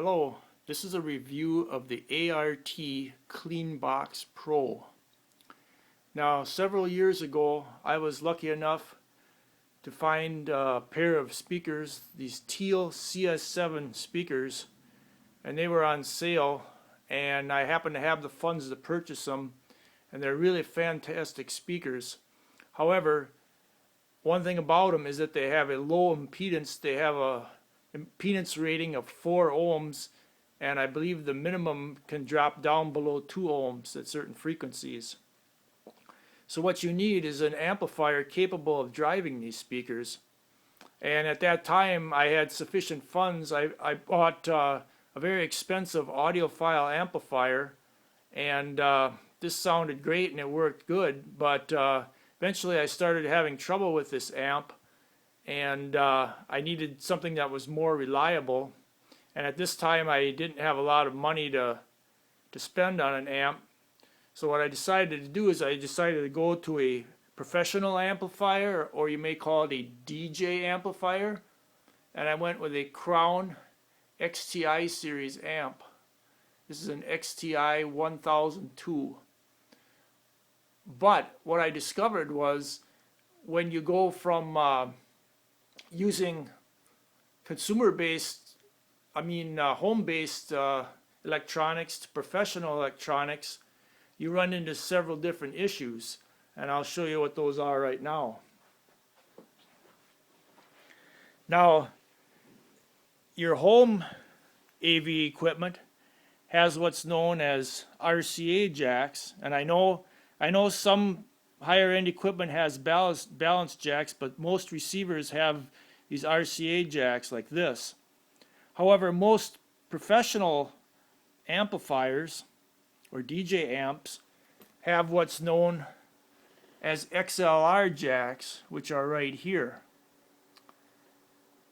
Hello, this is a review of the ART CLEANBOX Pro. Now, several years ago, I was lucky enough to find a pair of speakers, these teal CS7 speakers, and they were on sale, and I happened to have the funds to purchase them, and they're really fantastic speakers. However, one thing about them is that they have a low impedance. They have a impedance rating of 4 ohms, and I believe the minimum can drop down below 2 ohms at certain frequencies. So what you need is an amplifier capable of driving these speakers. And at that time I had sufficient funds. I bought a very expensive audiophile amplifier, and this sounded great and it worked good, but eventually I started having trouble with this amp, and I needed something that was more reliable. And at this time I didn't have a lot of money to spend on an amp. So what I decided to do is I decided to go to a professional amplifier, or you may call it a DJ amplifier, and I went with a Crown XTI series amp. This is an XTI 1002. But what I discovered was when you go from using home-based electronics to professional electronics, you run into several different issues, and I'll show you what those are right now. Now, your home AV equipment has what's known as RCA jacks, and I know some higher end equipment has balance jacks, but most receivers have these RCA jacks like this. However, most professional amplifiers or DJ amps have what's known as XLR jacks, which are right here.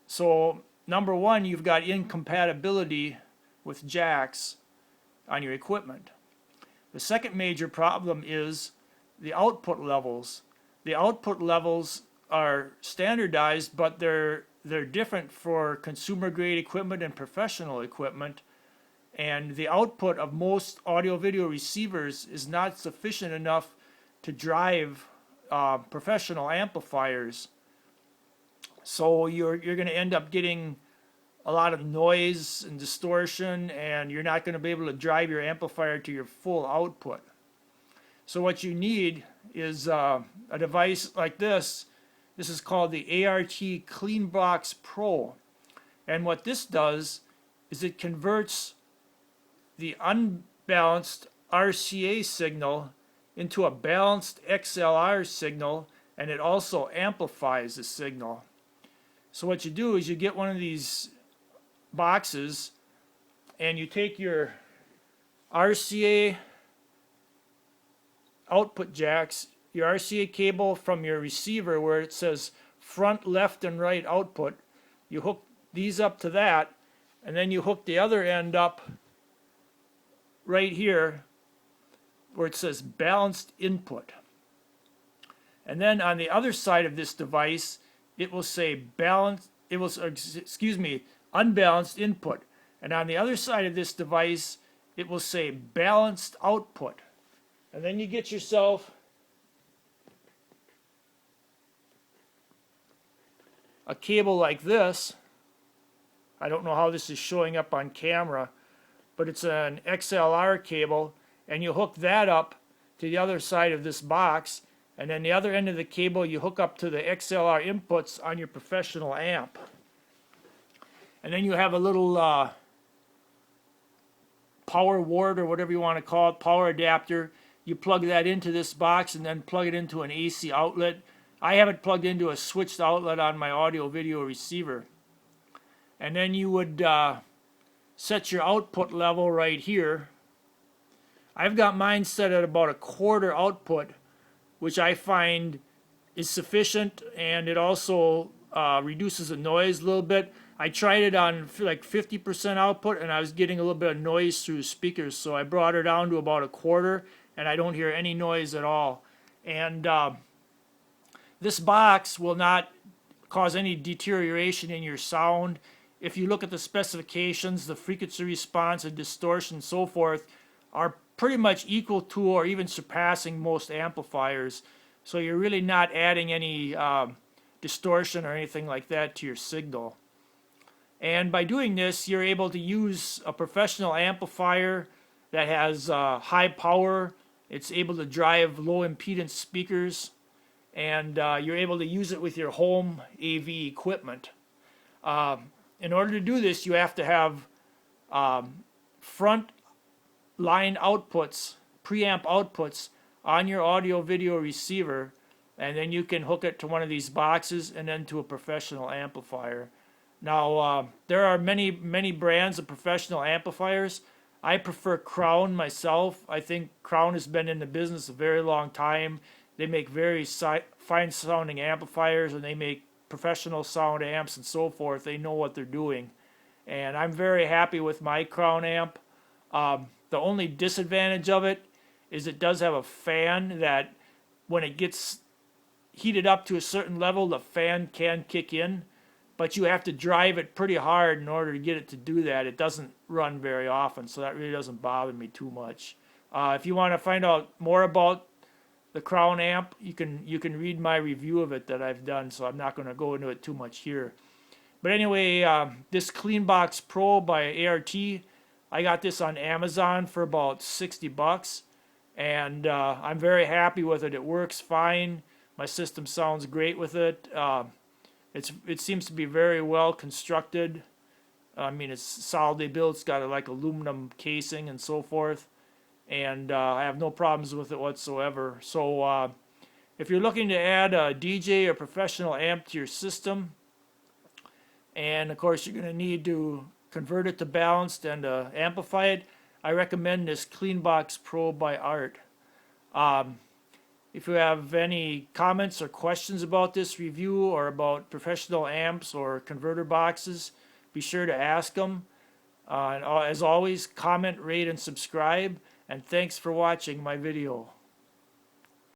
So number one, you've got incompatibility with jacks on your equipment. The second major problem is the output levels. The output levels are standardized, but they're different for consumer grade equipment and professional equipment, and the output of most audio video receivers is not sufficient enough to drive professional amplifiers. So you're going to end up getting a lot of noise and distortion, and you're not going to be able to drive your amplifier to your full output. So what you need is a device like this. This is called the ART CLEANBOX Pro, and what this does is it converts the unbalanced RCA signal into a balanced XLR signal, and it also amplifies the signal. So what you do is you get one of these boxes and you take your RCA output jacks, your RCA cable from your receiver where it says front, left, and right output. You hook these up to that, and then you hook the other end up right here where it says balanced input. And then on the other side of this device, it will say unbalanced input. And on the other side of this device, it will say balanced output. And then you get yourself a cable like this. I don't know how this is showing up on camera, but it's an XLR cable, and you hook that up to the other side of this box, and then the other end of the cable you hook up to the XLR inputs on your professional amp. And then you have a little power ward, or whatever you want to call it, power adapter. You plug that into this box and then plug it into an AC outlet. I have it plugged into a switched outlet on my audio video receiver. And then you would set your output level right here. I've got mine set at about a quarter output, which I find is sufficient, and it also reduces the noise a little bit. I tried it on like 50% output, and I was getting a little bit of noise through speakers, so I brought her down to about a quarter, and I don't hear any noise at all. And this box will not cause any deterioration in your sound. if you look at the specifications, the frequency response and distortion and so forth are pretty much equal to or even surpassing most amplifiers. So you're really not adding any distortion or anything like that to your signal. And by doing this, you're able to use a professional amplifier that has high power. It's able to drive low impedance speakers, and you're able to use it with your home AV equipment. In order to do this, you have to have front line outputs, preamp outputs on your audio video receiver, and then you can hook it to one of these boxes and then to a professional amplifier. Now, there are many brands of professional amplifiers. I prefer Crown myself. I think Crown has been in the business a very long time. They make very fine sounding amplifiers, and they make professional sound amps and so forth. They know what they're doing. And I'm very happy with my Crown amp. The only disadvantage of it is it does have a fan that when it gets heated up to a certain level, the fan can kick in. But you have to drive it pretty hard in order to get it to do that. It doesn't run very often, so that really doesn't bother me too much. If you want to find out more about the Crown amp, you can read my review of it that I've done, so I'm not going to go into it too much here. But anyway, this CLEANBOX Pro by ART, I got this on Amazon for about 60 bucks, and I'm very happy with it. It works fine. My system sounds great with it. It seems to be very well constructed. I mean, it's solidly built. It's got like aluminum casing and so forth. And I have no problems with it whatsoever. So if you're looking to add a DJ or professional amp to your system, and of course you're going to need to convert it to balanced and amplify it, I recommend this CLEANBOX Pro by ART. If you have any comments or questions about this review or about professional amps or converter boxes, be sure to ask them. And as always, comment, rate, and subscribe. And thanks for watching my video.